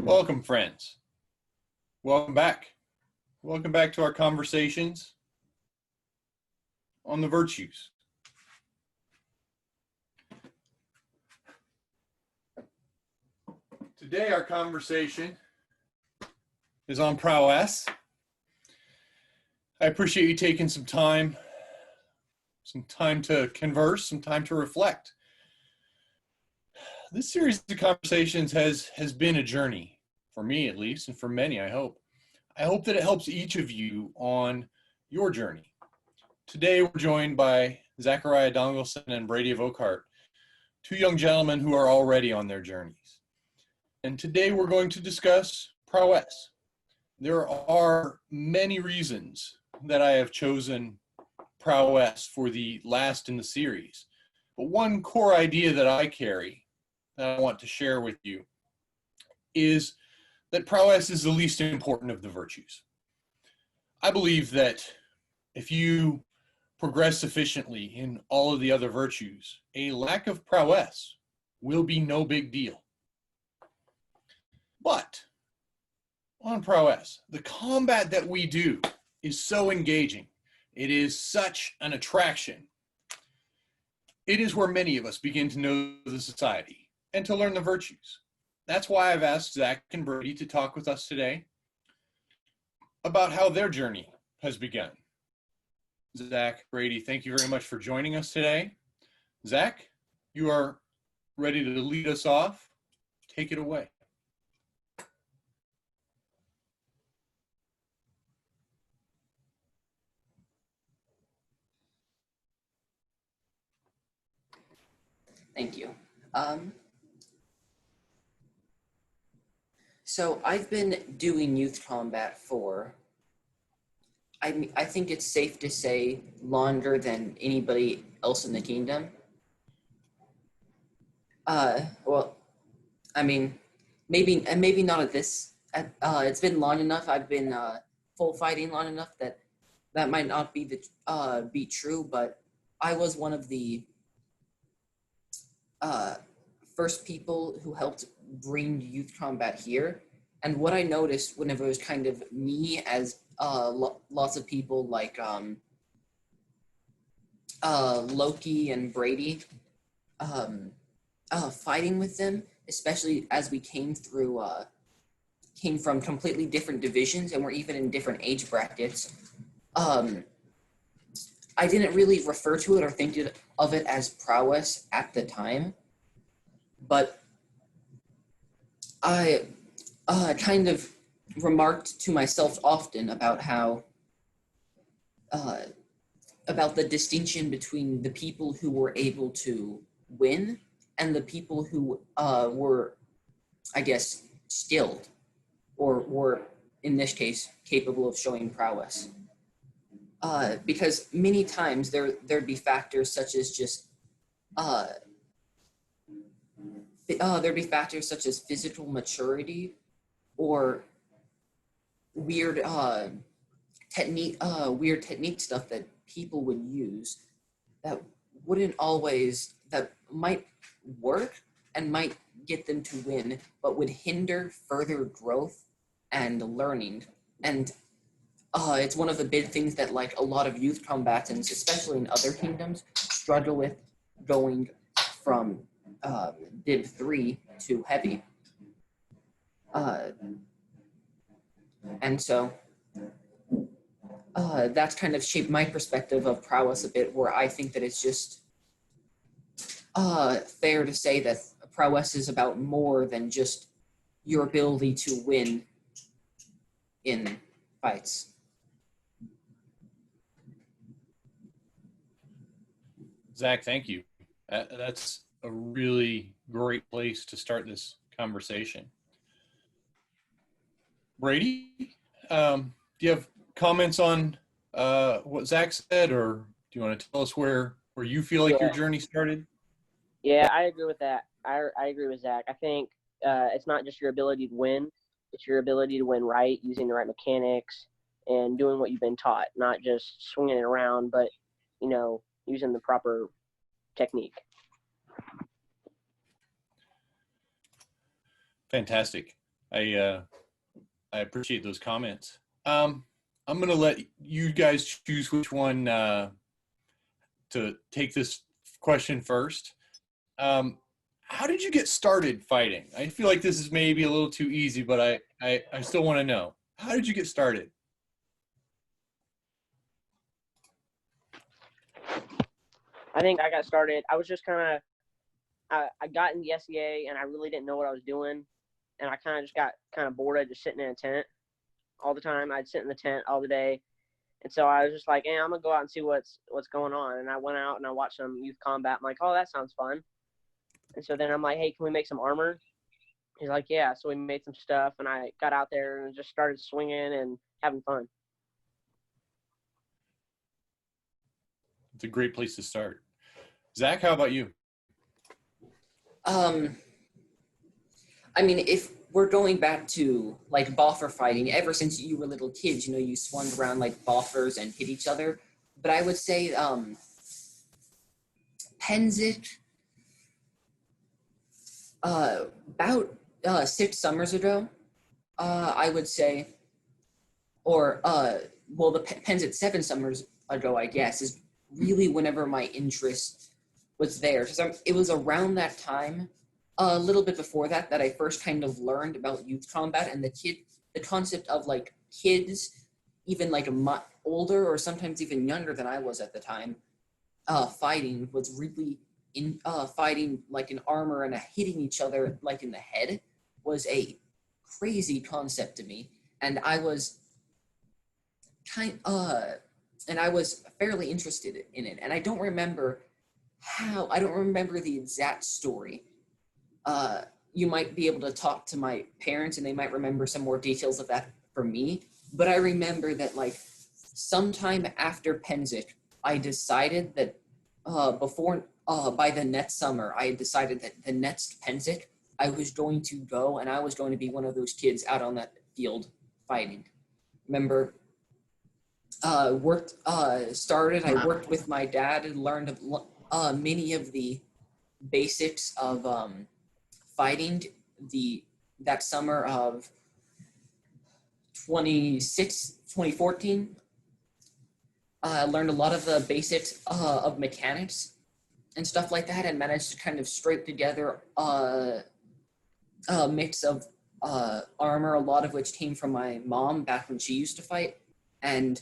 Welcome, friends. Welcome back. Welcome back to our conversations on the virtues. Today, our conversation is on prowess. I appreciate you taking some time to converse, some time to reflect. This series of conversations has been a journey, for me at least, and for many, I hope. I hope that it helps each of you on your journey. Today, we're joined by Zacharia, Dongalson, and Brady of Oakheart, two young gentlemen who are already on their journeys. And today, we're going to discuss prowesse. There are many reasons that I have chosen prowesse for the last in the series. But one core idea that I carry that I want to share with you is that prowess is the least important of the virtues. I believe that if you progress sufficiently in all of the other virtues, a lack of prowess will be no big deal. But on prowess, the combat that we do is so engaging. It is such an attraction. It is where many of us begin to know the society and to learn the virtues. That's why I've asked Zach and Brady to talk with us today about how their journey has begun. Zach, Brady, thank you very much for joining us today. Zach, you are ready to lead us off. Take it away. Thank you. So I've been doing youth combat for, I think it's safe to say, longer than anybody else in the kingdom. Well, I mean, maybe not at this. It's been long enough. I've been full fighting long enough that might not be true. But I was one of the first people who helped bring youth combat here. And what I noticed whenever it was kind of me as lots of people like Loki and Brady fighting with them, especially as we came from completely different divisions and we're even in different age brackets. I didn't really refer to it or think of it as prowess at the time, but I kind of remarked to myself often about how about the distinction between the people who were able to win and the people who were, I guess, skilled or were, in this case, capable of showing prowess. Because many times there'd be factors such as just there'd be factors such as physical maturity or weird technique stuff that people would use that might work and might get them to win, but would hinder further growth and learning. And it's one of the big things that like a lot of youth combatants, especially in other kingdoms, struggle with going from Div 3 to heavy. And so that's kind of shaped my perspective of prowess a bit, where I think that it's just fair to say that prowess is about more than just your ability to win in fights. Zach, thank you. That's a really great place to start this conversation. Brady, do you have comments on what Zach said, or do you want to tell us where you feel like your journey started? Yeah, I agree with that. I agree with Zach. I think it's not just your ability to win, it's your ability to win right, using the right mechanics and doing what you've been taught, not just swinging it around, but, using the proper technique. Fantastic. I appreciate those comments. I'm gonna let you guys choose which one to take this question first. How did you get started fighting? I feel like this is maybe a little too easy, but I still want to know. How did you get started? I think I got started. I was just kind of I got in the SEA and I really didn't know what I was doing, and I kind of just got kind of bored of just sitting in a tent all the time. I'd sit in the tent all the day, and so I was just like, "Hey, I'm gonna go out and see what's going on." And I went out and I watched some youth combat. I'm like, "Oh, that sounds fun." And so then I'm like, "Hey, can we make some armor?" He's like, "Yeah." So we made some stuff, and I got out there and just started swinging and having fun. It's a great place to start. Zach, how about you? I mean, if we're going back to like boffer fighting, ever since you were little kids, you know, you swung around like boffers and hit each other. But I would say Penzik, about 6 summers ago, I would say, or well, the Penzik 7 summers ago, I guess, is really whenever my interest was there. Because it was around that time, a little bit before that, that I first kind of learned about youth combat and the concept of like kids, even like older or sometimes even younger than I was at the time, fighting was really fighting like in armor and hitting each other like in the head was a crazy concept to me, and I was fairly interested in it, and I don't remember the exact story. You might be able to talk to my parents and they might remember some more details of that for me, but I remember that like sometime after Penzik, I decided that by the next summer, I had decided that the next Penzik, I was going to go and I was going to be one of those kids out on that field fighting. Remember, I worked with my dad and learned many of the basics of fighting that summer of 2014. I learned a lot of the basics of mechanics and stuff like that, and managed to kind of scrape together a mix of armor, a lot of which came from my mom back when she used to fight, and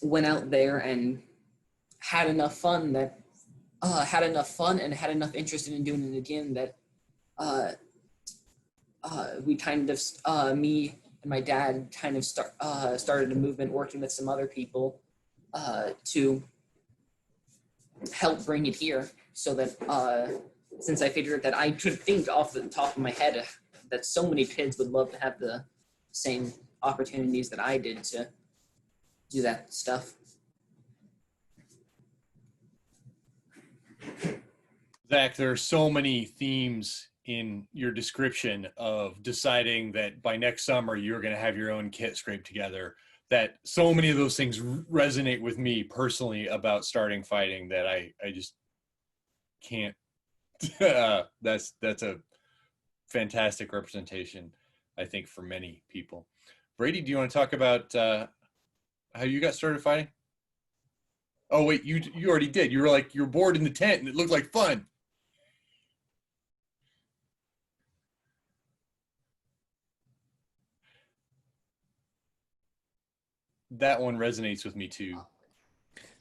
went out there and had enough fun and had enough interest in doing it again that we kind of me and my dad kind of started a movement working with some other people to help bring it here, so that since I figured that I could think off the top of my head that so many kids would love to have the same opportunities that I did to do that stuff. Zach, there are so many themes in your description of deciding that by next summer you're going to have your own kit scraped together, that so many of those things resonate with me personally about starting fighting that I just can't. That's a fantastic representation, I think, for many people. Brady, do you want to talk about how you got started fighting? Oh wait, you already did. You were like, you're bored in the tent and it looked like fun. That one resonates with me too.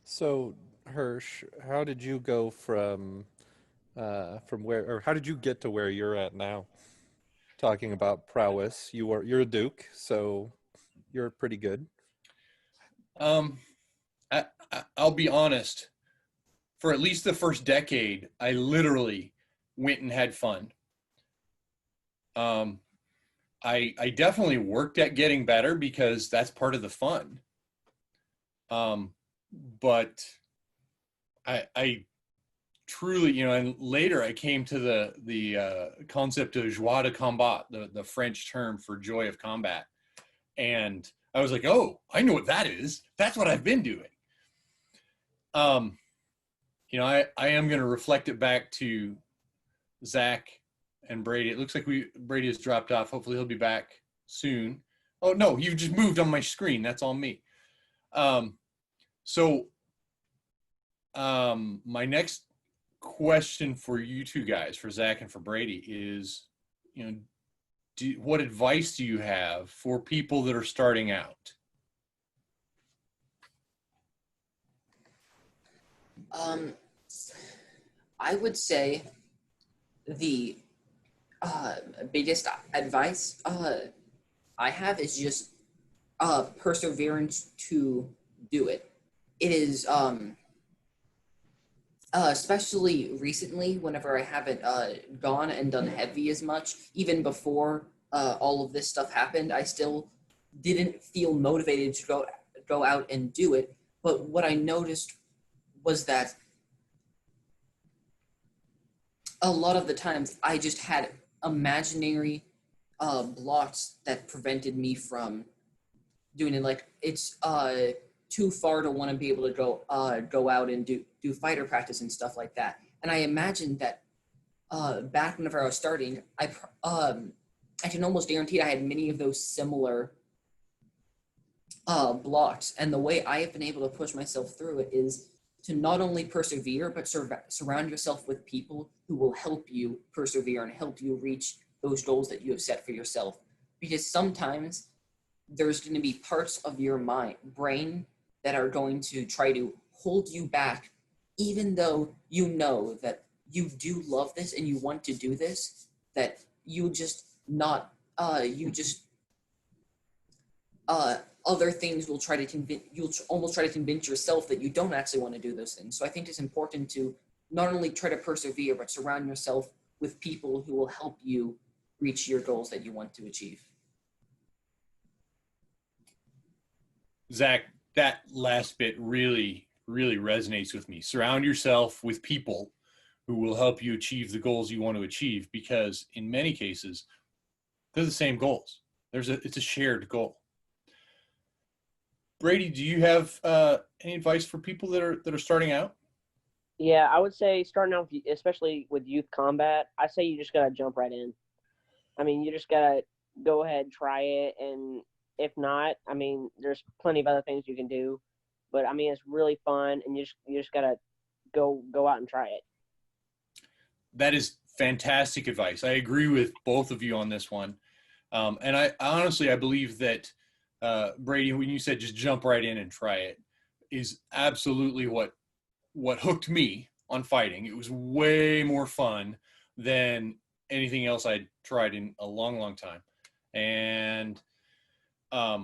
So, Hirsch, how did you go from where, or how did you get to where you're at now? Talking about prowess, you're a Duke, so you're pretty good. Um, I'll be honest. For at least the first decade, I literally went and had fun. Um, I definitely worked at getting better because that's part of the fun. But I truly, and later I came to the concept of joie de combat, the French term for joy of combat, and I was like, oh, I know what that is. That's what I've been doing. I am going to reflect it back to Zach and Brady. It looks like Brady has dropped off. Hopefully he'll be back soon. Oh no, you just moved on my screen. That's all me. My next question for you two guys, for Zach and for Brady, is, what advice do you have for people that are starting out? I would say the biggest advice I have is just perseverance to do it. It is especially recently, whenever I haven't gone and done heavy as much. Even before all of this stuff happened, I still didn't feel motivated to go out and do it. But what I noticed was that a lot of the times I just had imaginary blocks that prevented me from doing it. Like, it's too far to want to be able to go out and do fighter practice and stuff like that. And I imagined that back whenever I was starting, I can almost guarantee I had many of those similar blocks. And the way I have been able to push myself through it is to not only persevere, but surround yourself with people who will help you persevere and help you reach those goals that you have set for yourself. Because sometimes there's going to be parts of your brain that are going to try to hold you back, even though you know that you do love this and you want to do this, that other things will try to convince, you'll almost try to convince yourself that you don't actually want to do those things. So I think it's important to not only try to persevere, but surround yourself with people who will help you reach your goals that you want to achieve. Zach, that last bit really, really resonates with me. Surround yourself with people who will help you achieve the goals you want to achieve, because in many cases, they're the same goals. It's a shared goal. Brady, do you have any advice for people that are starting out? Yeah, I would say starting out, especially with youth combat, I say you just gotta jump right in. I mean, you just gotta go ahead, try it, and if not, I mean, there's plenty of other things you can do. But I mean, it's really fun, and you just gotta go out and try it. That is fantastic advice. I agree with both of you on this one, and I honestly believe that Brady, when you said just jump right in and try it, is absolutely what hooked me on fighting. It was way more fun than anything else I'd tried in a long, long time. And I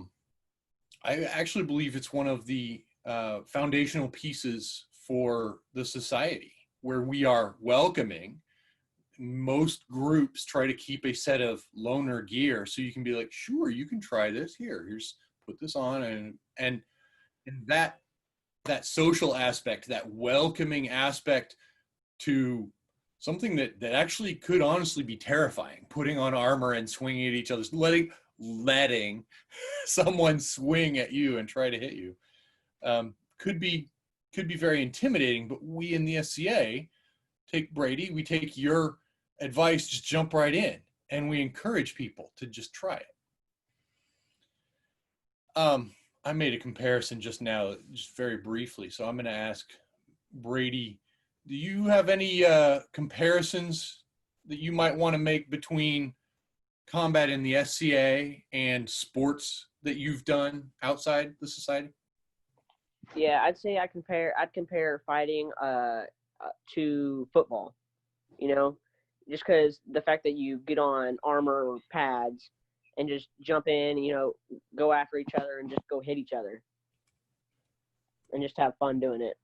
actually believe it's one of the foundational pieces for the society, where we are welcoming. Most groups try to keep a set of loaner gear so you can be like, sure, you can try this. Here's put this on, and that social aspect, that welcoming aspect to something that actually could honestly be terrifying, putting on armor and swinging at each other, letting someone swing at you and try to hit you, could be very intimidating. But we in the SCA we take your advice, just jump right in, and we encourage people to just try it. I made a comparison just now, just very briefly, so I'm going to ask Brady, do you have any comparisons that you might want to make between combat in the SCA and sports that you've done outside the society? Yeah, I'd say I'd compare fighting to football. You know, just because the fact that you get on armor or pads and just jump in, go after each other and just go hit each other and just have fun doing it.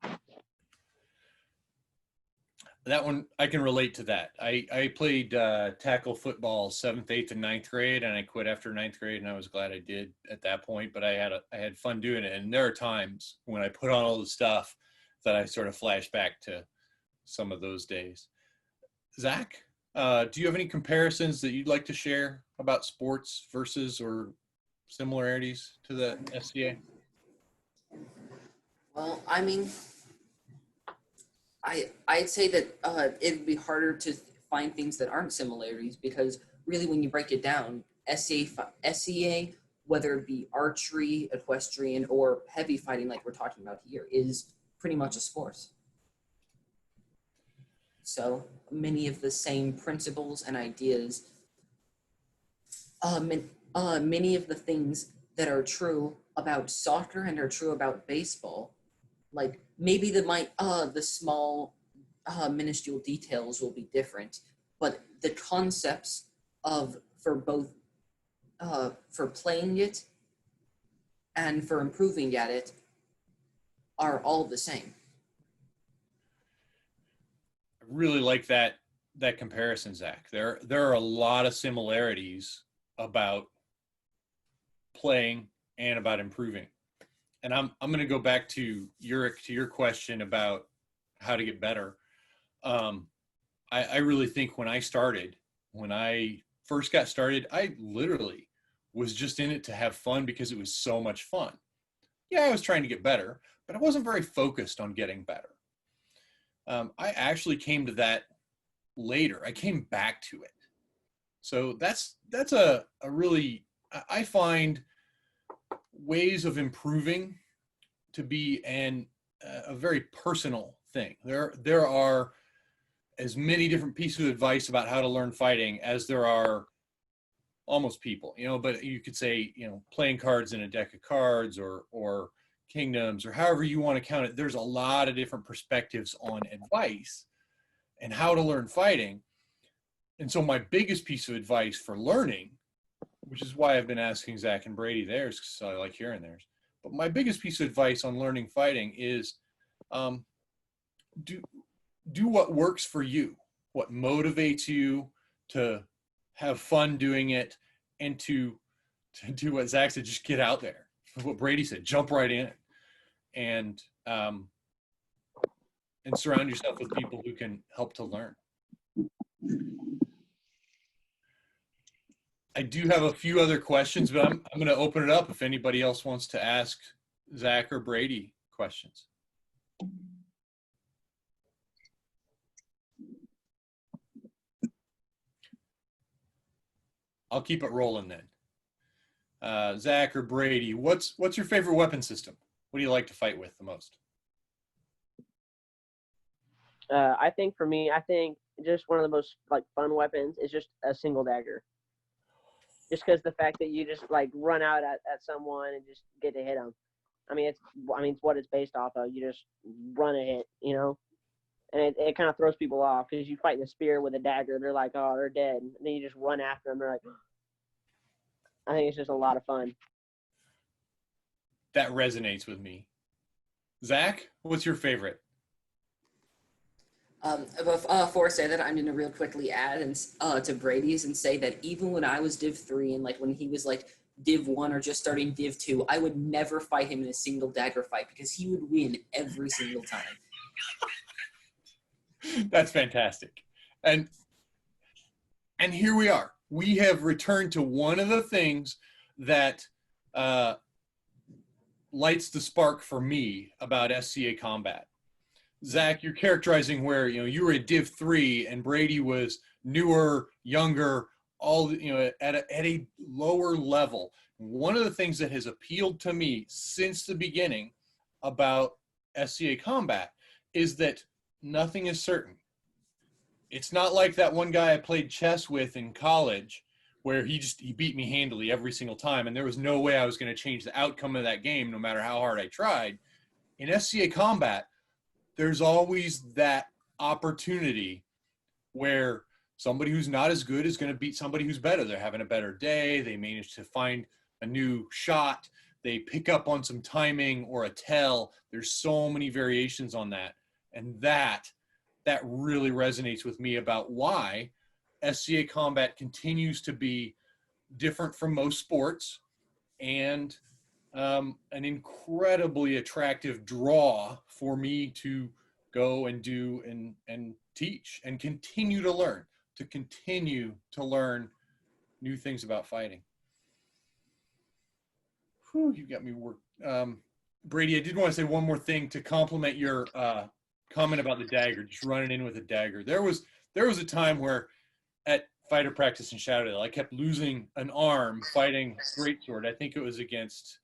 That one, I can relate to that. I played tackle football 7th, 8th, and 9th grade, and I quit after 9th grade, and I was glad I did at that point, but I had fun doing it. And there are times when I put on all the stuff that I sort of flash back to some of those days. Zach, do you have any comparisons that you'd like to share about sports versus or similarities to the SCA? Well, I mean, I'd say that it'd be harder to find things that aren't similarities, because really when you break it down, SEA, whether it be archery, equestrian, or heavy fighting like we're talking about here, is pretty much a sport. So many of the same principles and ideas, many of the things that are true about soccer and are true about baseball, like maybe the small minuscule details will be different, but the concepts for both for playing it and for improving at it are all the same. I really like that comparison, Zach. There are a lot of similarities about playing and about improving. And I'm going to go back to your question about how to get better. I really think when I first got started, I literally was just in it to have fun because it was so much fun. Yeah, I was trying to get better, but I wasn't very focused on getting better. I actually came to that later. I came back to it. So that's a really, I find ways of improving to be a very personal thing. There are as many different pieces of advice about how to learn fighting as there are almost people, but you could say, playing cards in a deck of cards or kingdoms, or however you want to count it. There's a lot of different perspectives on advice and how to learn fighting. And so my biggest piece of advice for learning, which is why I've been asking Zach and Brady theirs, because I like hearing theirs, but my biggest piece of advice on learning fighting is do what works for you, what motivates you to have fun doing it, and to do what Zach said, just get out there. What Brady said, jump right in, and surround yourself with people who can help to learn. I do have a few other questions, but I'm going to open it up if anybody else wants to ask Zach or Brady questions. I'll keep it rolling then. Zach or Brady, what's your favorite weapon system? What do you like to fight with the most? I think for me, just one of the most fun weapons is just a single dagger. Just because the fact that you just run out at someone and just get to hit them. It's what it's based off of. You just run a hit, and it kind of throws people off because you fight the spear with a dagger. They're like, oh, they're dead. And then you just run after them. They're like, I think it's just a lot of fun. That resonates with me. Zach, what's your favorite? Before I say that, I'm going to real quickly add to Brady's and say that even when I was Div 3 and when he was Div 1 or just starting Div 2, I would never fight him in a single dagger fight because he would win every single time. That's fantastic. And here we are. We have returned to one of the things that lights the spark for me about SCA combat. Zach, you're characterizing where you were a Div 3 and Brady was newer, younger, all at a lower level. One of the things that has appealed to me since the beginning about SCA combat is that nothing is certain. It's not like that one guy I played chess with in college where he beat me handily every single time and there was no way I was going to change the outcome of that game no matter how hard I tried. In SCA combat, there's always that opportunity where somebody who's not as good is going to beat somebody who's better. They're having a better day. They manage to find a new shot. They pick up on some timing or a tell. There's so many variations on that. And that really resonates with me about why SCA combat continues to be different from most sports and an incredibly attractive draw for me to go and do and teach and continue to learn new things about fighting. Whew, you got me worked. Brady, I did want to say one more thing to complement your comment about the dagger, just running in with a dagger. There was there was a time where at fighter practice in Shadowdale, I kept losing an arm fighting Greatsword. I think it was against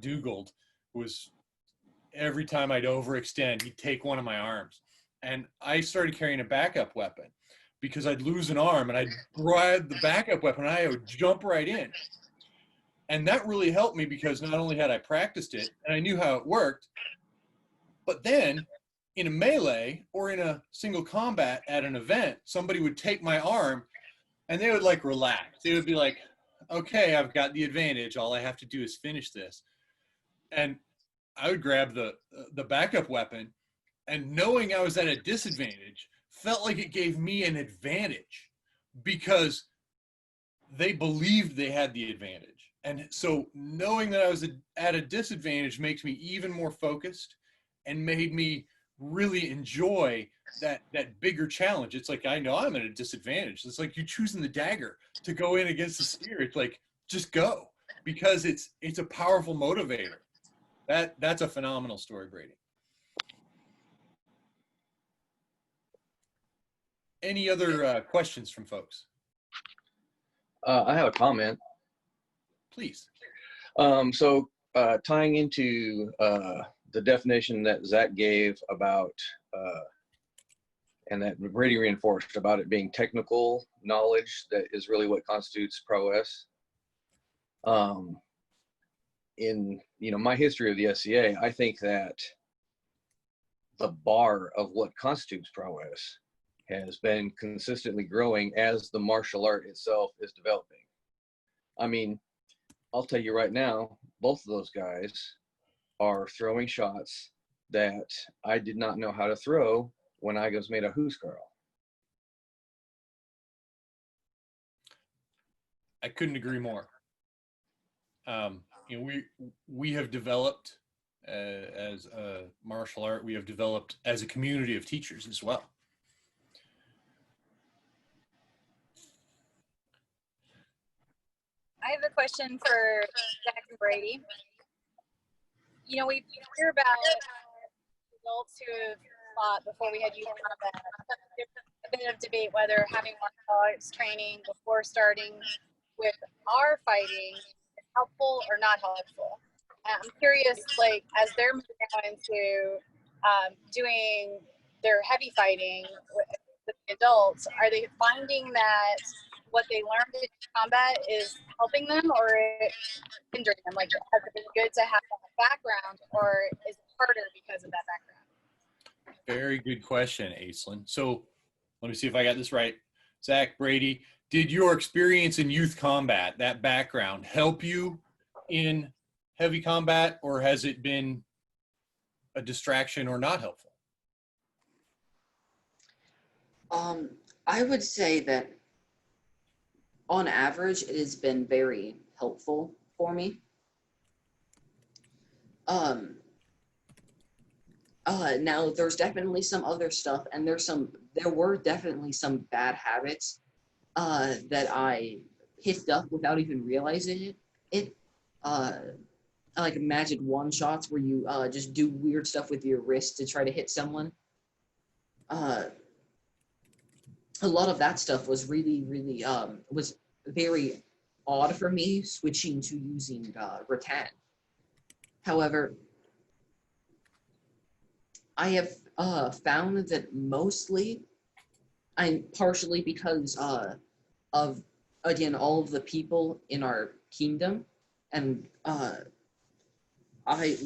Dugald, who was, every time I'd overextend, he'd take one of my arms. And I started carrying a backup weapon because I'd lose an arm and I'd grab the backup weapon and I would jump right in. And that really helped me because not only had I practiced it and I knew how it worked, but then in a melee or in a single combat at an event, somebody would take my arm and they would like relax. They would be like, okay, I've got the advantage. All I have to do is finish this. And I would grab the backup weapon, and knowing I was at a disadvantage felt like it gave me an advantage because they believed they had the advantage. And so knowing that I was at a disadvantage makes me even more focused and made me really enjoy that bigger challenge. It's like, I know I'm at a disadvantage. It's like you choosing the dagger to go in against the spear. It's like, just go, because it's a powerful motivator. That's a phenomenal story, Brady. Any other questions from folks? I have a comment. Please. So tying into the definition that Zach gave about, and that Brady reinforced about it being technical knowledge that is really what constitutes prowess. In my history of the SCA, I think that the bar of what constitutes prowess has been consistently growing as the martial art itself is developing. I mean, I'll tell you right now, both of those guys are throwing shots that I did not know how to throw when I was made a Huskarl. I couldn't agree more. We have developed as a martial art. We have developed as a community of teachers as well. I have a question for Zach and Brady. We hear about adults who have fought before we had youth combat. A bit of debate whether having martial arts training before starting with our fighting is helpful or not helpful. I'm curious, like, as they're moving now into doing their heavy fighting with the adults, are they finding that what they learned in combat is helping them or hindering them? Like, has it been good to have that background, or is it harder because of that background? Very good question, Aislinn. So let me see if I got this right. Zach, Brady, did your experience in youth combat, that background, help you in heavy combat, or has it been a distraction or not helpful? I would say that on average, it has been very helpful for me. Now there's definitely some other stuff, and there were definitely some bad habits that I picked up without even realizing it. I like magic one shots where you just do weird stuff with your wrist to try to hit someone. A lot of that stuff was really was very odd for me, switching to using rattan. However, I have found that mostly, partially because of, again, all of the people in our kingdom, and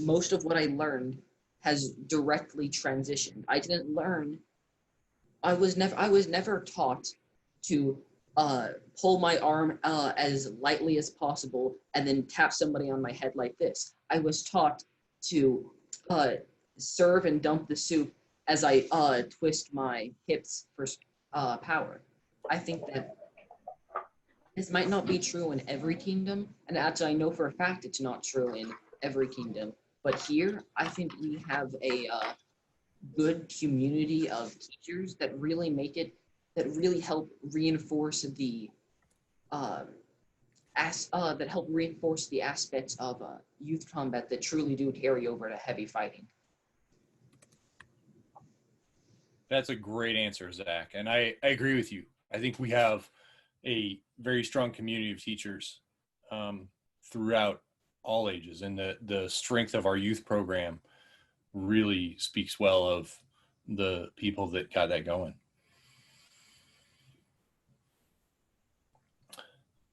most of what I learned has directly transitioned. I was never taught to pull my arm as lightly as possible and then tap somebody on my head like this. I was taught to serve and dump the soup as I twist my hips for power. I think that this might not be true in every kingdom, and actually I know for a fact it's not true in every kingdom. But here, I think we have a good community of teachers that really help reinforce the aspects of youth combat that truly do carry over to heavy fighting. That's a great answer, Zach. And I agree with you. I think we have a very strong community of teachers throughout all ages. And the strength of our youth program really speaks well of the people that got that going.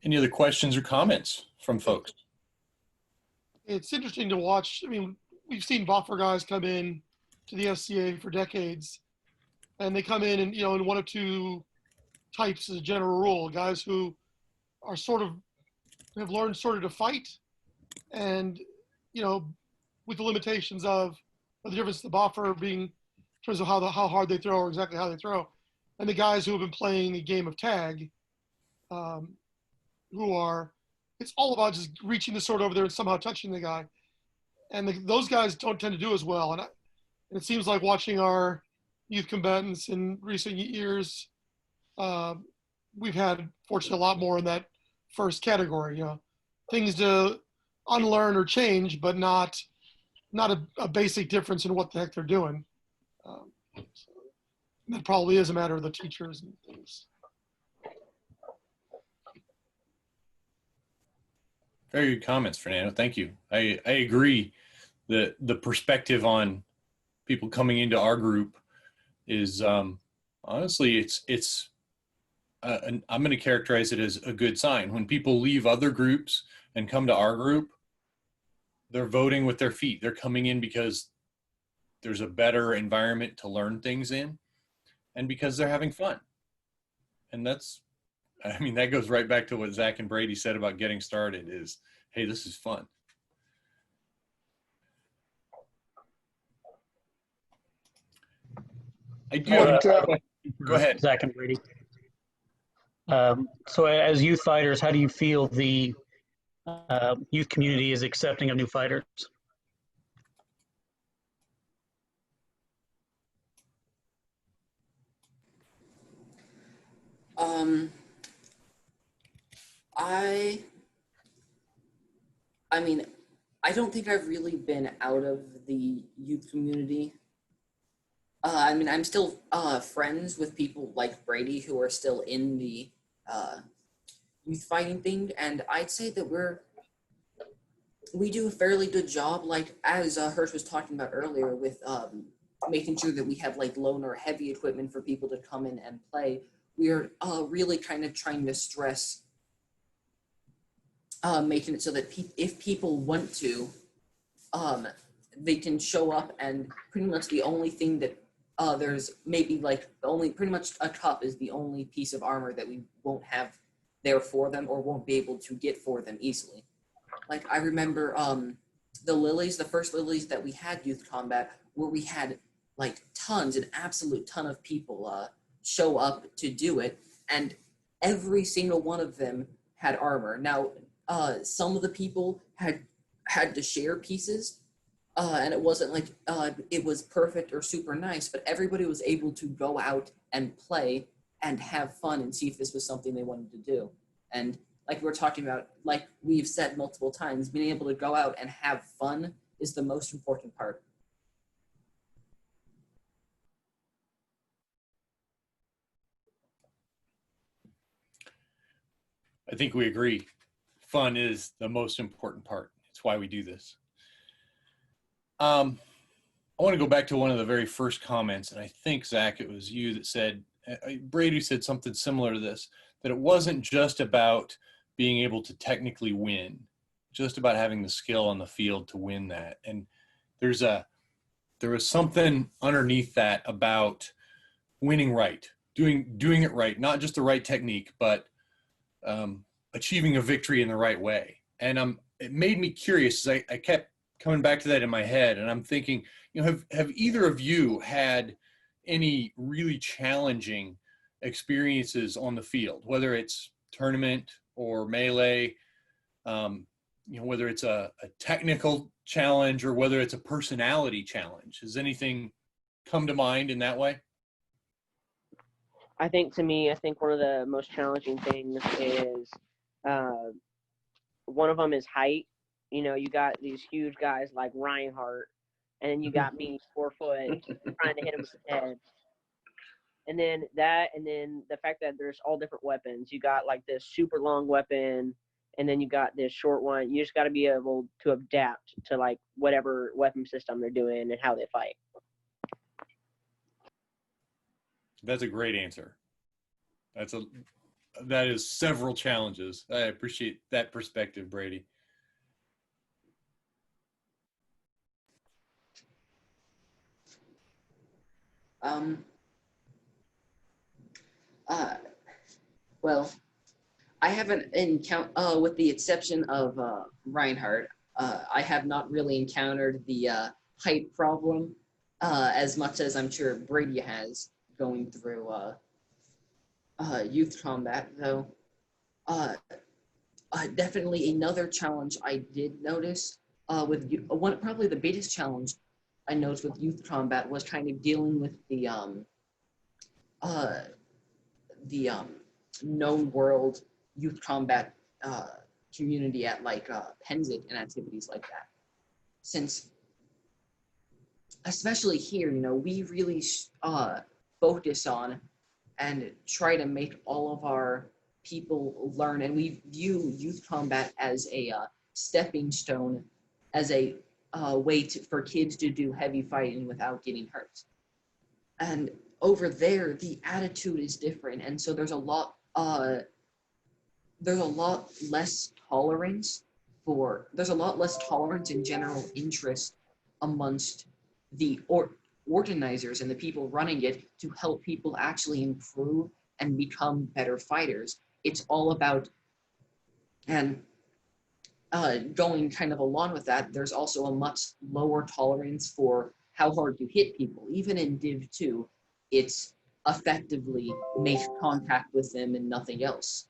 Any other questions or comments from folks? It's interesting to watch. I mean, we've seen buffer guys come in to the SCA for decades, and they come in and, in one or two types as a general rule, guys who are have learned sort of to fight, and, with the limitations of the difference the buffer being in terms of how hard they throw or exactly how they throw, and the guys who have been playing a game of tag, it's all about just reaching the sword over there and somehow touching the guy. And those guys don't tend to do as well. And it seems like watching our youth combatants in recent years, we've had, fortunately, a lot more in that first category. Things to unlearn or change, but not a basic difference in what the heck they're doing. So that probably is a matter of the teachers and things. Very good comments, Fernando. Thank you. I agree that the perspective on people coming into our group is honestly, it's I'm going to characterize it as a good sign. When people leave other groups and come to our group, they're voting with their feet. They're coming in because there's a better environment to learn things in, and because they're having fun. And that goes right back to what Zach and Brady said about getting started is, hey, this is fun. I do have go ahead. Zach and Brady. So as youth fighters, how do you feel the youth community is accepting of new fighters? I mean, I don't think I've really been out of the youth community. I'm still friends with people like Brady who are still in the youth fighting thing, and I'd say that we do a fairly good job, like as Hirsch was talking about earlier, with making sure that we have like loaner heavy equipment for people to come in and play. We are really kind of trying to stress making it so that if people want to, they can show up, and pretty much the only thing that there's maybe like pretty much a cup is the only piece of armor that we won't have there for them or won't be able to get for them easily. Like I remember the first lilies that we had youth combat, where we had like an absolute ton of people show up to do it, and every single one of them had armor. Now, some of the people had to share pieces, and it wasn't like it was perfect or super nice, but everybody was able to go out and play and have fun and see if this was something they wanted to do. And like we're talking about, like we've said multiple times, being able to go out and have fun is the most important part. I think we agree. Fun is the most important part. It's why we do this. I want to go back to one of the very first comments, and I think, Zach, it was you that said, Brady said something similar to this, that it wasn't just about being able to technically win, just about having the skill on the field to win that. And there was something underneath that about winning right, doing it right, not just the right technique, but achieving a victory in the right way. And it made me curious. I kept coming back to that in my head, and I'm thinking, have either of you had any really challenging experiences on the field, whether it's tournament or melee, whether it's a technical challenge or whether it's a personality challenge? Has anything come to mind in that way? I think one of the most challenging things is one of them is height. You got these huge guys like Reinhardt, and then you got me 4 foot trying to hit him with the head. And then that, and then the fact that there's all different weapons. You got like this super long weapon, and then you got this short one. You just got to be able to adapt to like whatever weapon system they're doing and how they fight. That's a great answer. That is several challenges. I appreciate that perspective, Brady. Well, I haven't encountered, with the exception of Reinhardt, I have not really encountered the height problem as much as I'm sure Brady has going through youth combat, though. Definitely another challenge I did notice probably the biggest challenge I noticed with youth combat was kind of dealing with the known world youth combat community at like Penzit and activities like that. Since, especially here, we really focus on and try to make all of our people learn, and we view youth combat as a stepping stone, as a way for kids to do heavy fighting without getting hurt. And over there, the attitude is different, and so there's a lot less tolerance and general interest amongst the organizers and the people running it to help people actually improve and become better fighters. It's all about, and going kind of along with that, there's also a much lower tolerance for how hard you hit people. Even in Div 2, it's effectively make contact with them and nothing else.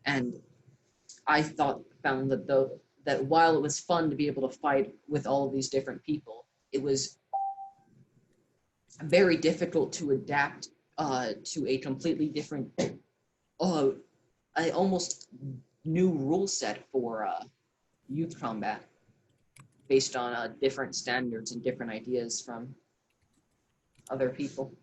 And I found that while it was fun to be able to fight with all of these different people, it was very difficult to adapt to a completely different, almost new rule set for youth combat based on different standards and different ideas from other people.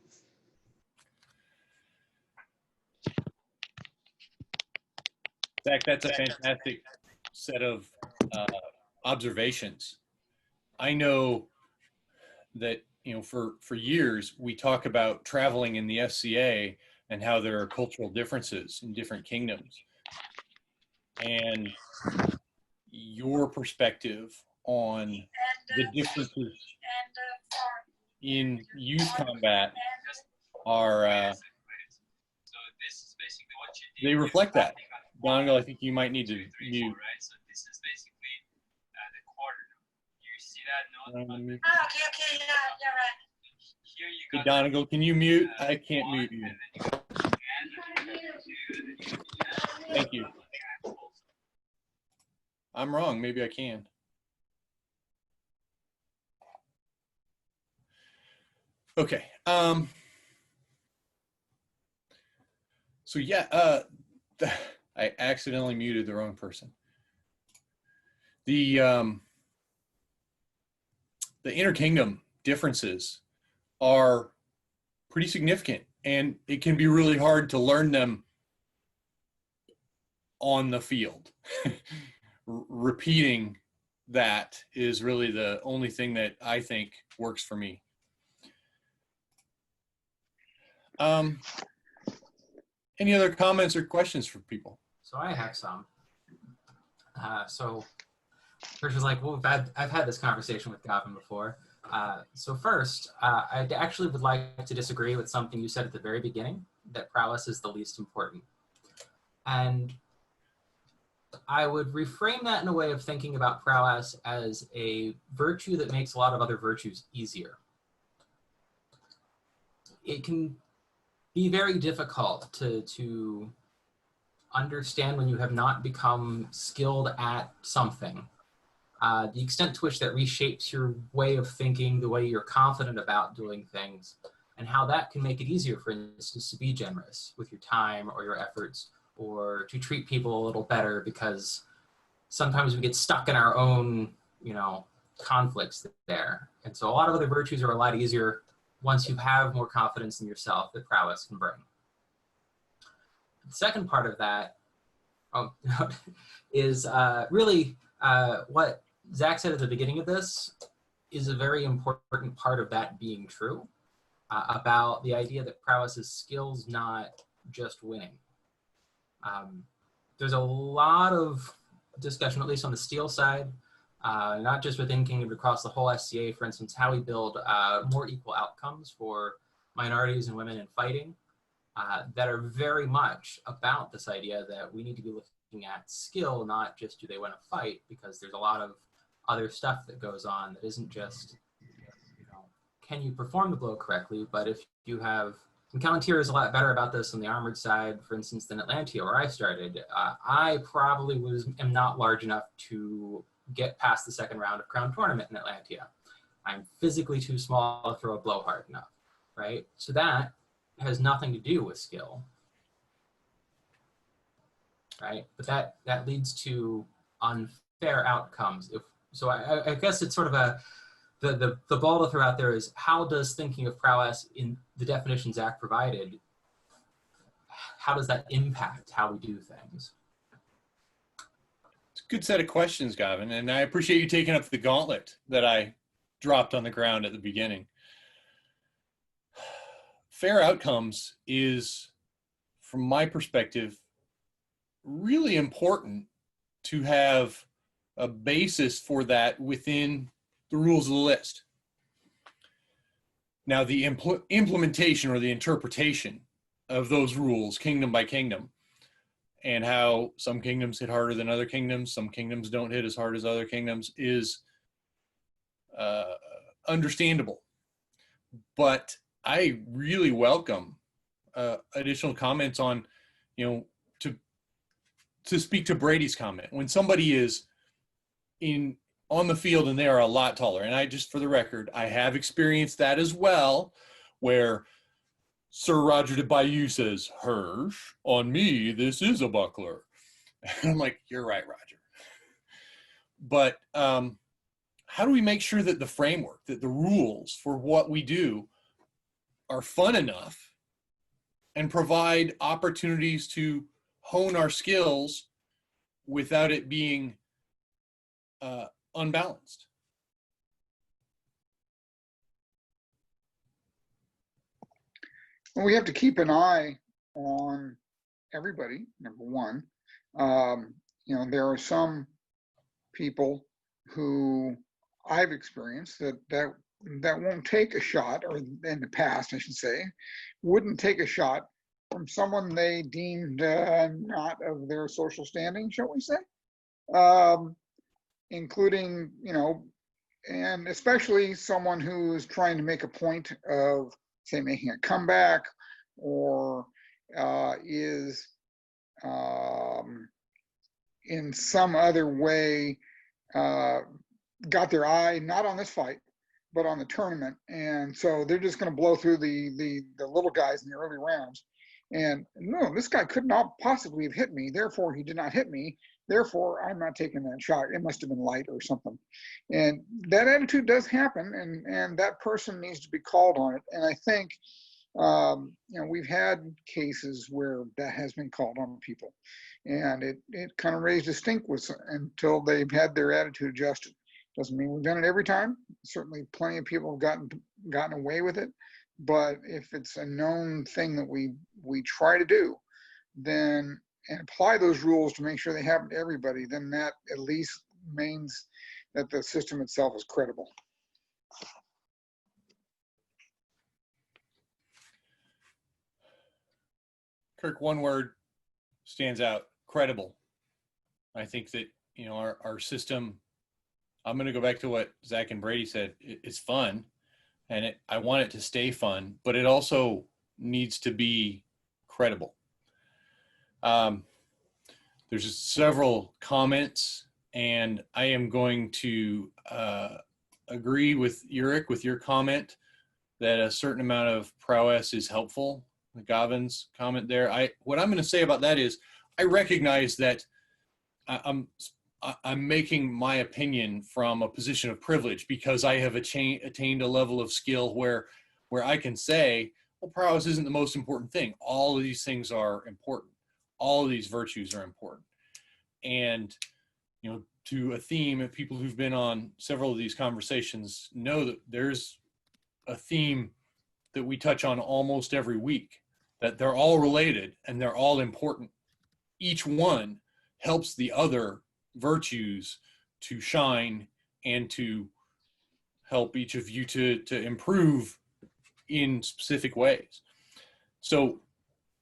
Zach, that's a fantastic set of observations. I know that, for years we talk about traveling in the SCA and how there are cultural differences in different kingdoms. And your perspective on the differences in youth combat are, they reflect that. Dongal, I think you might need to mute. So this is basically the quarter. You see that note? Okay, yeah, right. Here you Hey, got Dongal, can you mute? I can't mute you. Thank you. I'm wrong. Maybe I can. Okay. So yeah, I accidentally muted the wrong person. The inter-kingdom differences are pretty significant, and it can be really hard to learn them on the field. Repeating that is really the only thing that I think works for me. Any other comments or questions for people? So I have some. So Hirsch was like, well, I've had this conversation with Gavin before. So first, I actually would like to disagree with something you said at the very beginning, that prowess is the least important. And I would reframe that in a way of thinking about prowess as a virtue that makes a lot of other virtues easier. It can be very difficult to understand when you have not become skilled at something. The extent to which that reshapes your way of thinking, the way you're confident about doing things, and how that can make it easier, for instance, to be generous with your time or your efforts, or to treat people a little better, because sometimes we get stuck in our own, conflicts there. And so a lot of other virtues are a lot easier once you have more confidence in yourself that prowess can bring. The second part of that is really what Zach said at the beginning of this is a very important part of that being true, about the idea that prowess is skills, not just winning. There's a lot of discussion, at least on the steel side, not just within Kingdom, but across the whole SCA, for instance, how we build more equal outcomes for minorities and women in fighting, that are very much about this idea that we need to be looking at skill, not just do they win a fight, because there's a lot of other stuff that goes on that isn't just, you know, can you perform the blow correctly, but if you have, and Palantir is a lot better about this on the armored side, for instance, than Atlantia, where I started. I probably am not large enough to get past the second round of Crown Tournament in Atlantia. I'm physically too small to throw a blow hard enough, right? So that has nothing to do with skill, right? But that leads to unfair outcomes. So I guess it's sort of the ball to throw out there is, how does thinking of prowess in the definition Zach provided, how does that impact how we do things? It's a good set of questions, Gavin, and I appreciate you taking up the gauntlet that I dropped on the ground at the beginning. Fair outcomes is, from my perspective, really important to have a basis for that within the rules of the list. Now, the implementation or the interpretation of those rules, kingdom by kingdom, and how some kingdoms hit harder than other kingdoms, some kingdoms don't hit as hard as other kingdoms, is understandable. But I really welcome additional comments on, you know, to speak to Brady's comment. When somebody is on the field and they are a lot taller, and I just, for the record, I have experienced that as well, where Sir Roger de Bayou says, "Hirsch, on me, this is a buckler." And I'm like, "You're right, Roger." But how do we make sure that the framework, that the rules for what we do are fun enough and provide opportunities to hone our skills without it being unbalanced? Well, we have to keep an eye on everybody, number one. You know, there are some people who I've experienced that won't take a shot, or in the past, I should say, wouldn't take a shot from someone they deemed not of their social standing, shall we say, including, you know, and especially someone who is trying to make a point of, say, making a comeback, or is in some other way got their eye not on this fight, but on the tournament, and so they're just going to blow through the little guys in the early rounds. And no, this guy could not possibly have hit me, therefore he did not hit me, therefore I'm not taking that shot. It must have been light or something. And that attitude does happen, and that person needs to be called on it. And I think you know, we've had cases where that has been called on people, and it kind of raised a stink until they've had their attitude adjusted. Doesn't mean we've done it every time. Certainly plenty of people have gotten away with it. But if it's a known thing that we try to do, then, and apply those rules to make sure they happen to everybody, then that at least means that the system itself is credible. Kirk, one word stands out: credible. I think that, you know, our system, I'm going to go back to what Zach and Brady said, it's fun, and I want it to stay fun, but it also needs to be credible. There's several comments, and I am going to agree with Uric with your comment that a certain amount of prowess is helpful. Gavin's comment there. What I'm going to say about that is, I recognize that I'm making my opinion from a position of privilege, because I have attained a level of skill where where I can say, well, prowess isn't the most important thing. All of these things are important. All of these virtues are important. And, you know, to a theme, and people who've been on several of these conversations know that there's a theme that we touch on almost every week, that they're all related and they're all important. Each one helps the other virtues to shine and to help each of you to improve in specific ways. So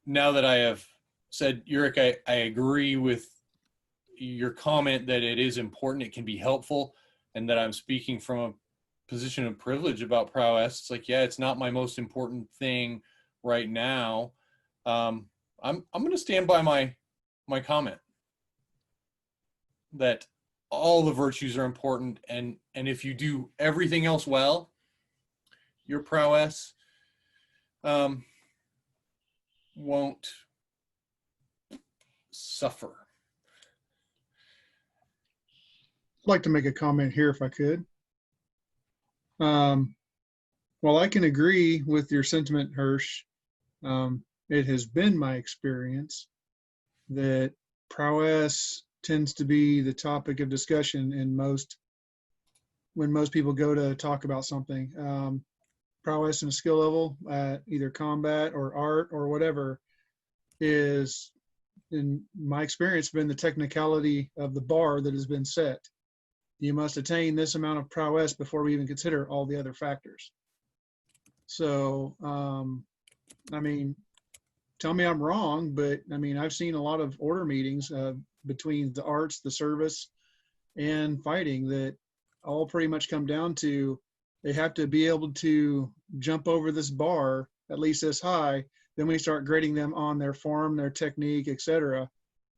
now that I have said, Uric, I agree with your comment that it is important, it can be helpful, and that I'm speaking from a position of privilege about prowess. It's like, yeah, it's not my most important thing right now. I'm going to stand by my comment that all the virtues are important, and if you do everything else well, your prowess won't suffer. I'd like to make a comment here if I could. Well, I can agree with your sentiment, Hirsch. It has been my experience that prowess tends to be the topic of discussion when most people go to talk about something. Prowess and a skill level at either combat or art or whatever is, in my experience, been the technicality of the bar that has been set. You must attain this amount of prowess before we even consider all the other factors. So, I mean, tell me I'm wrong, but I mean, I've seen a lot of order meetings between the arts, the service, and fighting that all pretty much come down to they have to be able to jump over this bar at least this high. Then we start grading them on their form, their technique, etc.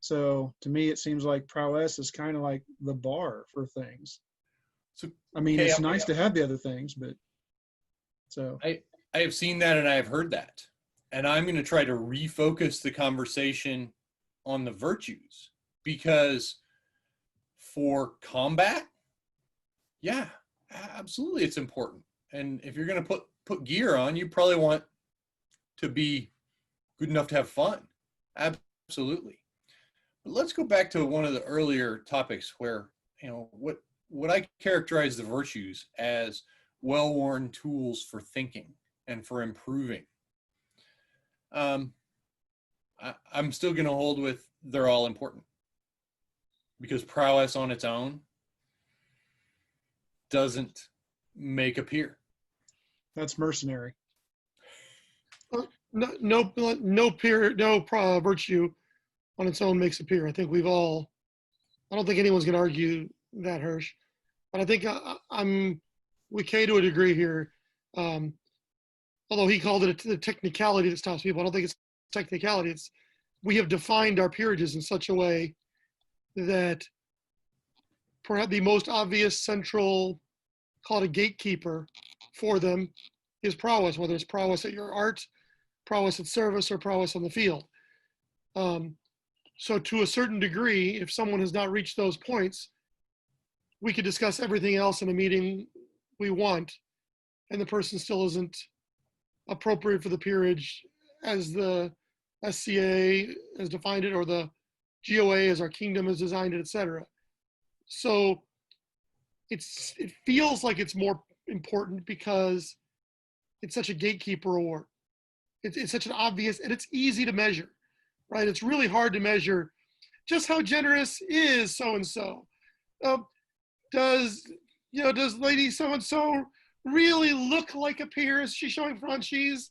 So to me, it seems like prowess is kind of like the bar for things. So, I mean, okay, it's nice to have the other things, but so. I have seen that and I have heard that. And I'm going to try to refocus the conversation on the virtues, because for combat, yeah, absolutely, it's important. And if you're going to put gear on, you probably want to be good enough to have fun. Absolutely. But let's go back to one of the earlier topics where, you know, what I characterize the virtues as well-worn tools for thinking and for improving. I'm still going to hold with they're all important, because prowess on its own doesn't make a peer. That's mercenary. No peer, no virtue on its own makes a peer. I think I don't think anyone's going to argue that, Hirsch. But I think I'm with Kay to a degree here. Although he called it the technicality that stops people, I don't think it's technicality. We have defined our peerages in such a way that perhaps the most obvious central, call it a gatekeeper for them, is prowess, whether it's prowess at your art, prowess at service, or prowess on the field. So to a certain degree, if someone has not reached those points, we could discuss everything else in a meeting we want, and the person still isn't appropriate for the peerage as the SCA has defined it, or the GOA as our kingdom has designed it, etc. So it feels like it's more important because it's such a gatekeeper award. It's such an obvious, and it's easy to measure, right? It's really hard to measure just how generous is so-and-so. Does lady so-and-so really look like a peer? Is she showing franchise?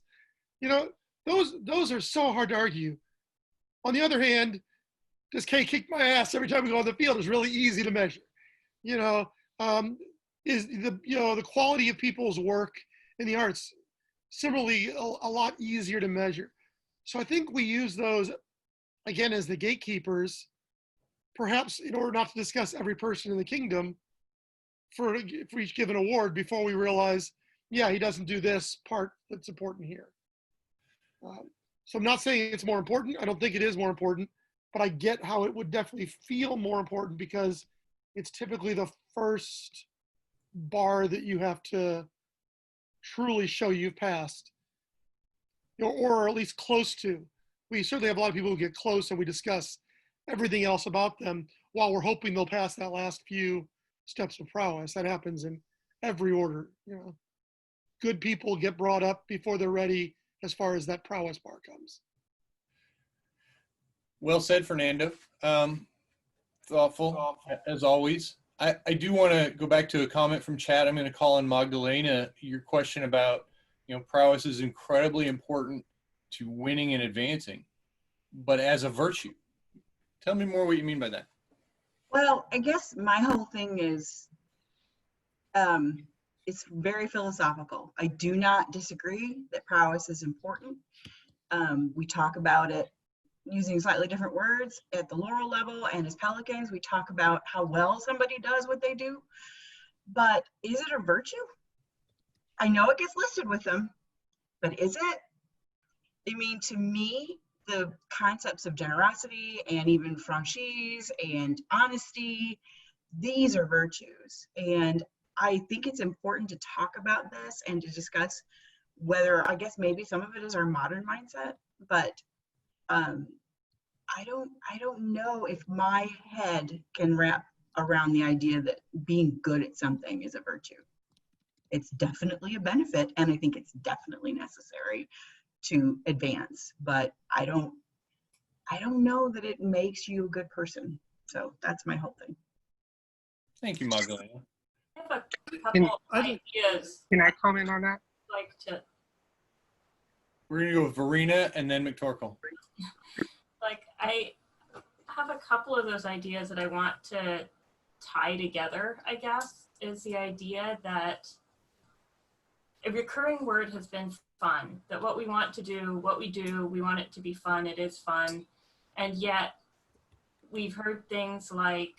Those are so hard to argue. On the other hand, does Kay kick my ass every time we go on the field is really easy to measure. Is the quality of people's work in the arts similarly a lot easier to measure. So I think we use those again as the gatekeepers, perhaps in order not to discuss every person in the kingdom for each given award before we realize, yeah, he doesn't do this part that's important here. So I'm not saying it's more important. I don't think it is more important, but I get how it would definitely feel more important because it's typically the first bar that you have to truly show you've passed, or at least close to. We certainly have a lot of people who get close and we discuss everything else about them while we're hoping they'll pass that last few steps of prowess. That happens in every order. Good people get brought up before they're ready as far as that prowess bar comes. Well said, Fernando. Thoughtful, as always. I do want to go back to a comment from chat. I'm going to call on Magdalena. Your question about, prowess is incredibly important to winning and advancing, but as a virtue. Tell me more what you mean by that. Well, I guess my whole thing is, it's very philosophical. I do not disagree that prowess is important. We talk about it using slightly different words at the Laurel level, and as Pelicans, we talk about how well somebody does what they do. But is it a virtue? I know it gets listed with them, but is it? I mean, to me, the concepts of generosity and even franchise and honesty, these are virtues. And I think it's important to talk about this and to discuss whether, I guess maybe some of it is our modern mindset, but I don't know if my head can wrap around the idea that being good at something is a virtue. It's definitely a benefit, and I think it's definitely necessary to advance, but I don't know that it makes you a good person. So that's my whole thing. Thank you, Magdalena. I have a couple ideas. Can I comment on that? Like to. We're going to go with Verena and then McTorkle. Like, I have a couple of those ideas that I want to tie together, I guess, is the idea that a recurring word has been fun, that what we want to do, what we do, we want it to be fun, it is fun. And yet we've heard things like,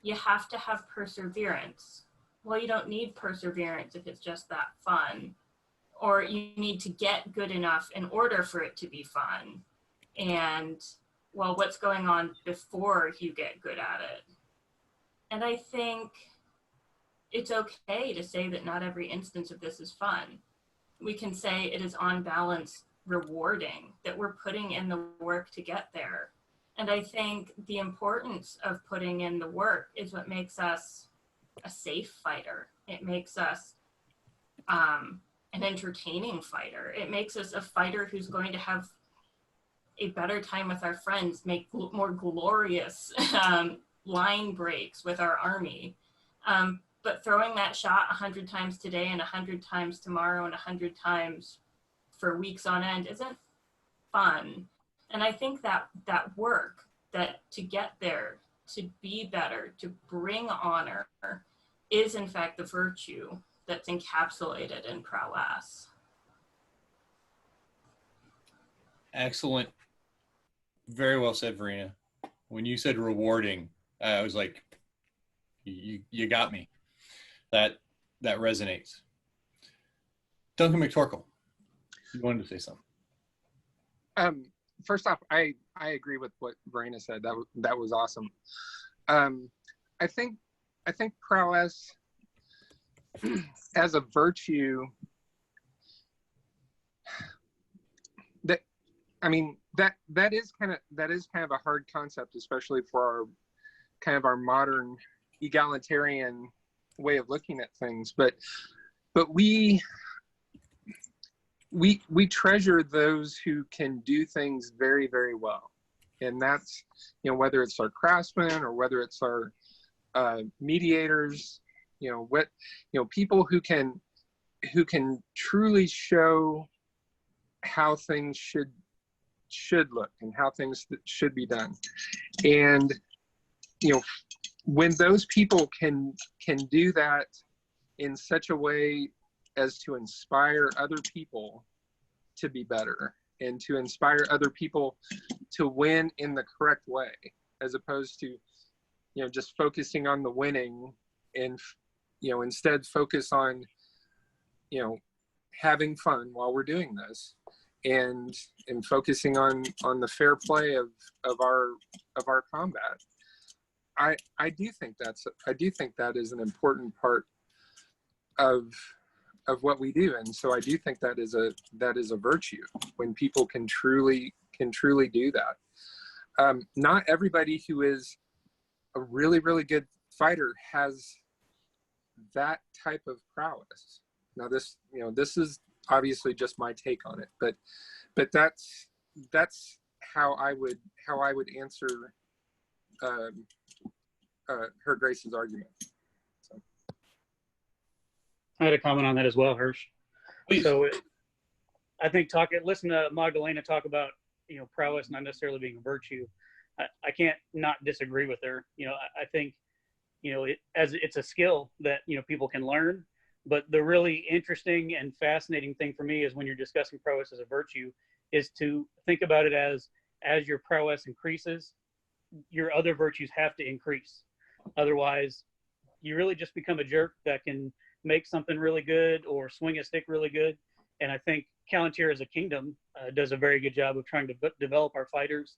you have to have perseverance. Well, you don't need perseverance if it's just that fun. Or you need to get good enough in order for it to be fun. And, well, what's going on before you get good at it? And I think it's okay to say that not every instance of this is fun. We can say it is on balance rewarding, that we're putting in the work to get there. And I think the importance of putting in the work is what makes us a safe fighter. It makes us an entertaining fighter. It makes us a fighter who's going to have a better time with our friends, make more glorious line breaks with our army. But throwing that shot 100 times today and 100 times tomorrow and 100 times for weeks on end isn't fun. And I think that work, that to get there, to be better, to bring honor, is in fact the virtue that's encapsulated in prowess. Excellent. Very well said, Verena. When you said rewarding, I was like, you got me. That resonates. Duncan McTorkle, you wanted to say something. First off, I agree with what Verena said. That was awesome. I think prowess as a virtue, that is kind of a hard concept, especially for our modern egalitarian way of looking at things. But we treasure those who can do things very, very well, and that's, whether it's our craftsmen or whether it's our mediators, people who can truly show how things should look and how things should be done. And when those people can do that in such a way as to inspire other people to be better and to inspire other people to win in the correct way, as opposed to just focusing on the winning, and instead focus on having fun while we're doing this, and focusing on the fair play of our combat. I do think that is an important part of what we do. And so I do think that is a virtue when people can truly do that. Not everybody who is a really, really good fighter has that type of prowess. Now this is obviously just my take on it, but that's how I would answer Her Grace's argument. So. I had a comment on that as well, Hirsch. Please. So I think listen to Magdalena talk about, prowess not necessarily being a virtue. I can't not disagree with her. I think, it's a skill that, people can learn. But the really interesting and fascinating thing for me is when you're discussing prowess as a virtue is to think about it as your prowess increases, your other virtues have to increase. Otherwise, you really just become a jerk that can make something really good or swing a stick really good. And I think Palantir as a kingdom does a very good job of trying to develop our fighters,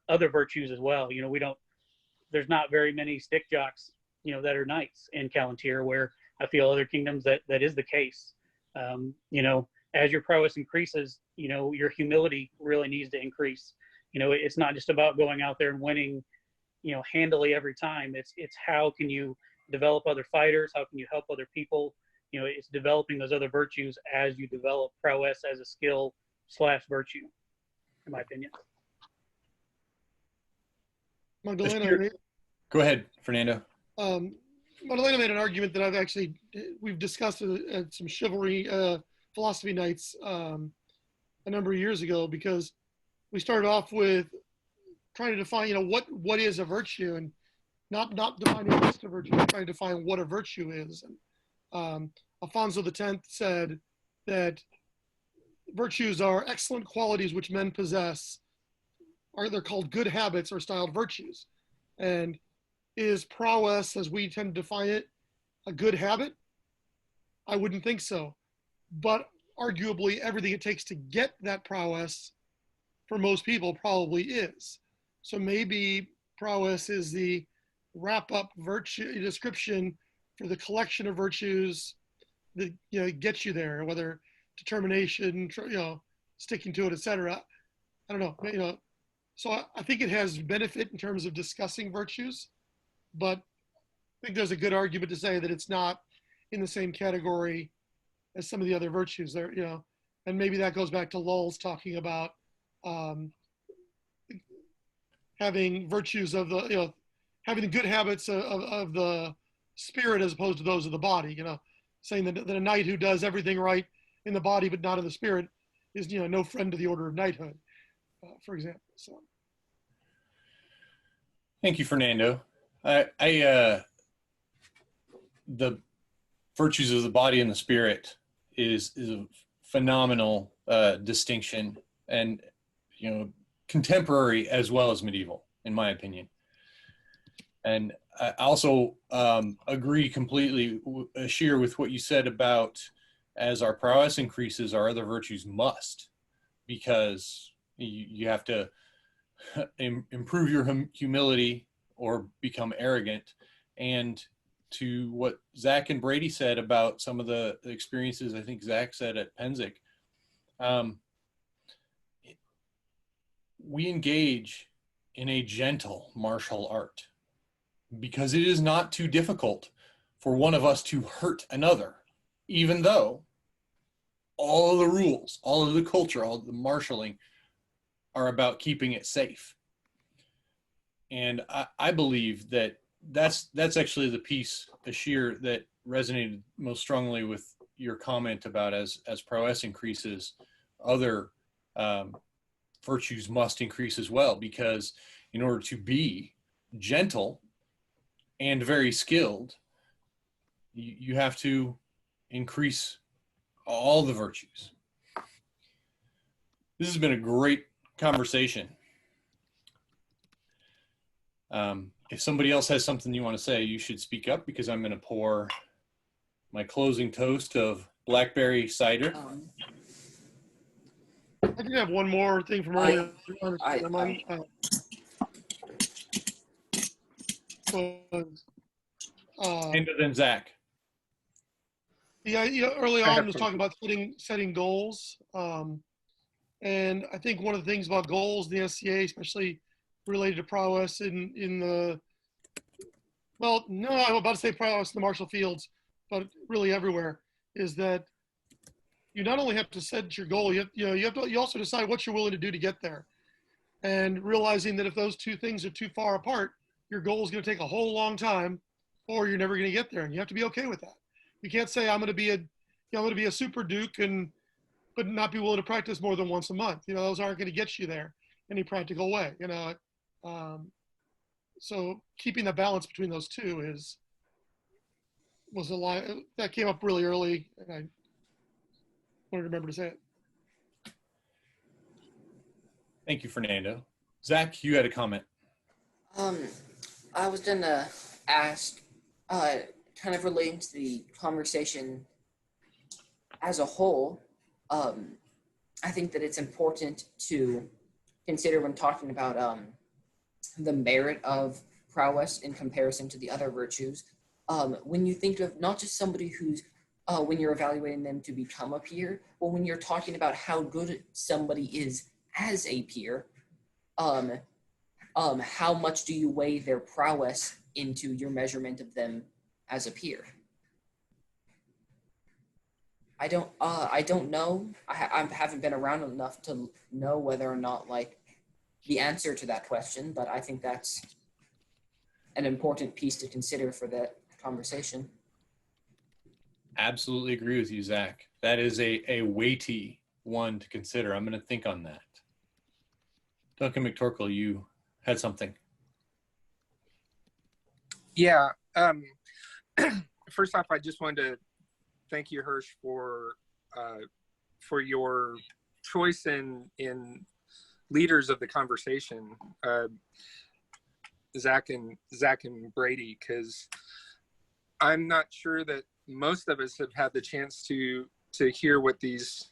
other virtues as well. There's not very many stick jocks, that are knights in Palantir, where I feel other kingdoms that is the case. As your prowess increases, your humility really needs to increase. It's not just about going out there and winning, handily every time. It's how can you develop other fighters? How can you help other people? It's developing those other virtues as you develop prowess as a skill / virtue, in my opinion. Magdalena, go ahead, Fernando. Magdalena made an argument that we've discussed at some chivalry philosophy nights a number of years ago, because we started off with trying to define, what is a virtue, and not defining just a virtue, but trying to define what a virtue is. And Alfonso X said that virtues are excellent qualities which men possess, they're called good habits or styled virtues. And is prowess, as we tend to define it, a good habit? I wouldn't think so. But arguably, everything it takes to get that prowess for most people probably is. So maybe prowess is the wrap-up virtue description for the collection of virtues that gets you there, whether determination, sticking to it, etc. I don't know. So I think it has benefit in terms of discussing virtues, but I think there's a good argument to say that it's not in the same category as some of the other virtues there, and maybe that goes back to Lowell's talking about having virtues of the, having the good habits of the spirit as opposed to those of the body, saying that a knight who does everything right in the body but not in the spirit is, no friend to the order of knighthood, for example. So. Thank you, Fernando. The virtues of the body and the spirit is a phenomenal distinction, and contemporary as well as medieval, in my opinion. And I also agree completely, Ashir, with what you said about as our prowess increases, our other virtues must, because you have to improve your humility or become arrogant. And to what Zach and Brady said about some of the experiences, I think Zach said at Penzic, we engage in a gentle martial art because it is not too difficult for one of us to hurt another, even though all of the rules, all of the culture, all of the marshaling are about keeping it safe. And I believe that that's actually the piece, Ashir, that resonated most strongly with your comment about as prowess increases, other virtues must increase as well, because in order to be gentle and very skilled, you have to increase all the virtues. This has been a great conversation. If somebody else has something you want to say, you should speak up, because I'm going to pour my closing toast of blackberry cider. I did have one more thing from earlier. And then Zach. Yeah, early I on have was some. talking about setting goals. And I think one of the things about goals in the SCA, especially related to prowess in the, well, no, I'm about to say prowess in the martial fields, but really everywhere, is that you not only have to set your goal, you also decide what you're willing to do to get there. And realizing that if those two things are too far apart, your goal is going to take a whole long time, or you're never going to get there. And you have to be okay with that. You can't say I'm going to be a super duke but not be willing to practice more than once a month. Those aren't going to get you there in a practical way. So keeping the balance between those two was a line that came up really early, and I want to remember to say it. Thank you, Fernando. Zach, you had a comment. I was gonna ask, kind of relating to the conversation as a whole. I think that it's important to consider when talking about the merit of prowess in comparison to the other virtues. When you think of not just somebody who's when you're evaluating them to become a peer, but when you're talking about how good somebody is as a peer, how much do you weigh their prowess into your measurement of them as a peer? I don't know. I haven't been around enough to know whether or not like the answer to that question, but I think that's an important piece to consider for that conversation. Absolutely agree with you, Zach. That is a weighty one to consider. I'm going to think on that. Duncan McTorkle, you had something. Yeah. First off, I just wanted to thank you, Hirsch, for your choice in leaders of the conversation, Zach and Brady, because I'm not sure that most of us have had the chance to hear what these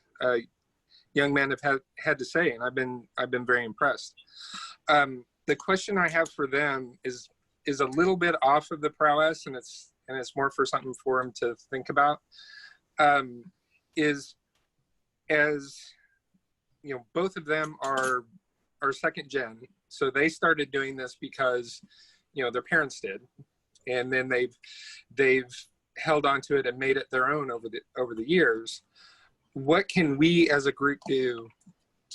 young men have had to say, and I've been very impressed. The question I have for them is a little bit off of the prowess, and it's more for something for them to think about. Is, as you know, both of them are second gen, so they started doing this because their parents did, and then they've held on to it and made it their own over the years. What can we as a group do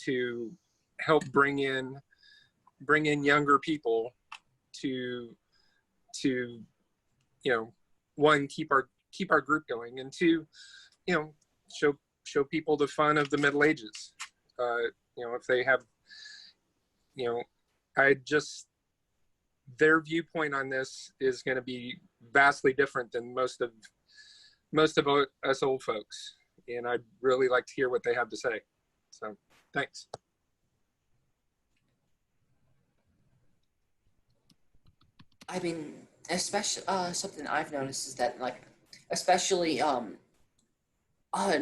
to help bring in younger people to one, keep our group going, and two, show people the fun of the Middle Ages. If they have, their viewpoint on this is going to be vastly different than most of us old folks, and I'd really like to hear what they have to say. So, thanks. I mean, especially something I've noticed is that, like, especially I'm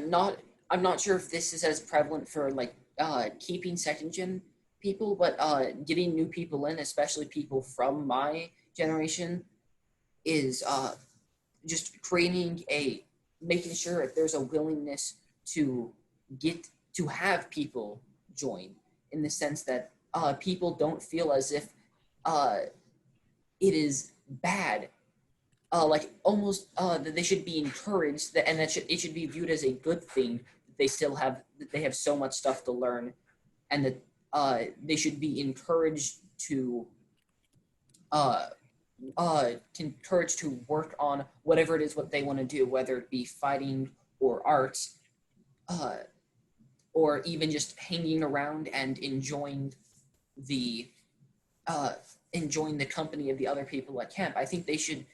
not sure if this is as prevalent for like keeping second gen people, but getting new people in, especially people from my generation, is just making sure if there's a willingness to have people join, in the sense that people don't feel as if it is bad, like almost that they should be encouraged, and that it should be viewed as a good thing that they have so much stuff to learn, and that they should be encouraged to work on whatever it is what they want to do, whether it be fighting or arts, or even just hanging around and enjoying the company of the other people at camp. I think they should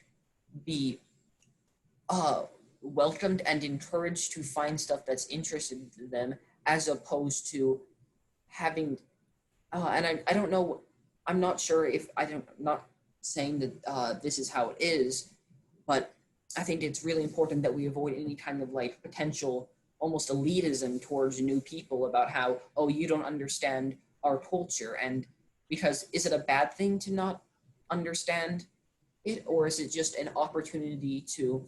be welcomed and encouraged to find stuff that's interesting to them, as opposed to having and I don't know, I'm not sure if I'm not saying that this is how it is, but I think it's really important that we avoid any kind of like potential almost elitism towards new people about how, oh, you don't understand our culture. And because, is it a bad thing to not understand it, or is it just an opportunity to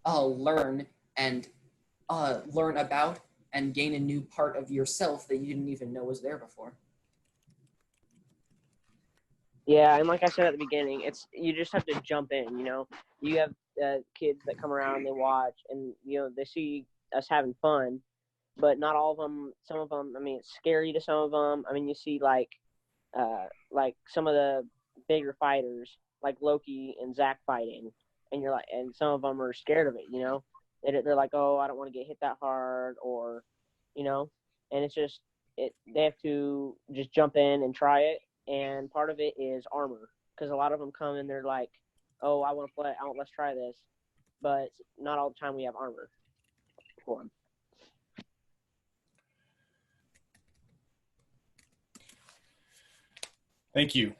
learn and learn about and gain a new part of yourself that you didn't even know was there before. Yeah, and like I said at the beginning, you just have to jump in. You have kids that come around, they watch, and they see us having fun, but not all of them. Some of them, I mean, it's scary to some of them. I mean, you see like some of the bigger fighters, like Loki and Zach fighting, and you're like, and some of them are scared of it. They're like, oh, I don't want to get hit that hard, or, and it's just they have to just jump in and try it. And part of it is armor, because a lot of them come and they're like, oh, I want to play, let's try this, but not all the time we have armor for them. Thank you.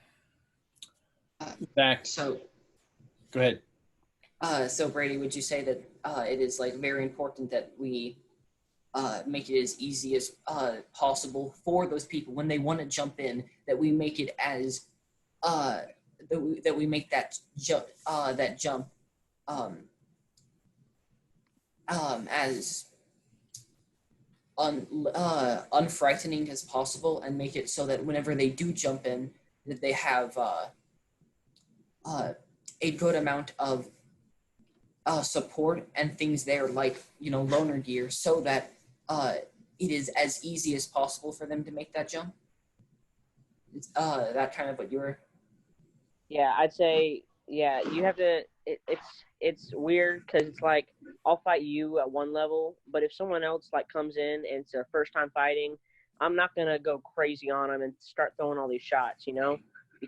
Zach, So, go ahead. So Brady, would you say that it is like very important that we make it as easy as possible for those people when they want to jump in, that we make it as that we make that jump as unfrightening as possible, and make it so that whenever they do jump in, that they have a good amount of support and things there, like loaner gear, so that it is as easy as possible for them to make that jump. It's that kind of what you're. Yeah, I'd say, yeah, you have to. It's weird because it's like I'll fight you at one level, but if someone else like comes in and it's their first time fighting, I'm not gonna go crazy on them and start throwing all these shots. You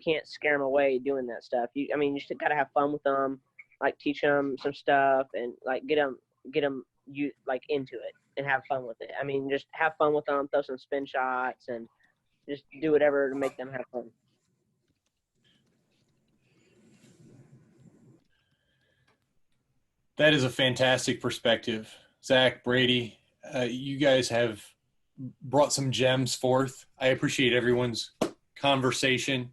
can't scare them away doing that stuff. You just gotta have fun with them, like teach them some stuff and like get them like into it and have fun with it. Just have fun with them, throw some spin shots, and just do whatever to make them have fun. That is a fantastic perspective. Zach, Brady, you guys have brought some gems forth. I appreciate everyone's conversation.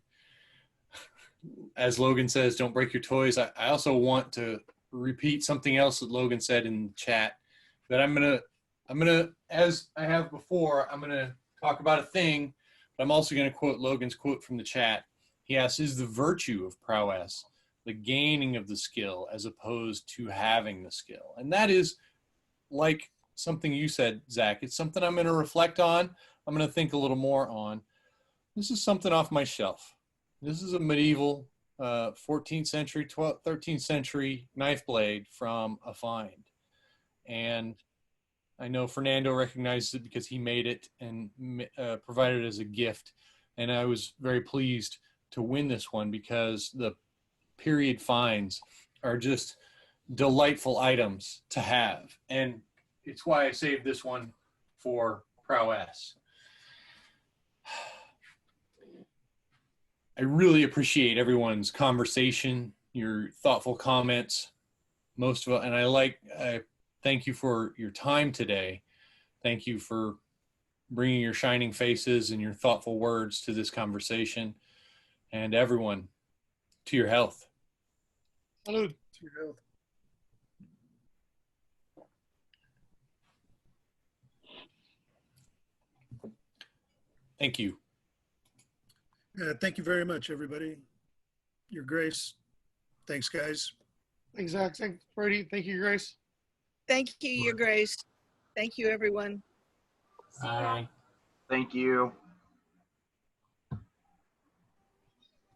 As Logan says, don't break your toys. I also want to repeat something else that Logan said in chat, that I'm gonna, as I have before, I'm gonna talk about a thing, but I'm also gonna quote Logan's quote from the chat. He asks, is the virtue of prowess the gaining of the skill as opposed to having the skill? And that is like something you said, Zach. It's something I'm going to reflect on. I'm going to think a little more on. This is something off my shelf. This is a medieval 14th century, 13th century knife blade from a find. And I know Fernando recognizes it because he made it and provided it as a gift. And I was very pleased to win this one because the period finds are just delightful items to have. And it's why I saved this one for Prowesse. I really appreciate everyone's conversation, your thoughtful comments, most of it. And I thank you for your time today. Thank you for bringing your shining faces and your thoughtful words to this conversation. And everyone, to your health. Salud. To your health. Thank you. Thank you very much, everybody. Your Grace. Thanks, guys. Thanks, Zach. Thanks, Brady. Thank you, Your Grace. Thank you, Your Grace. Thank you, everyone. Bye. Thank you.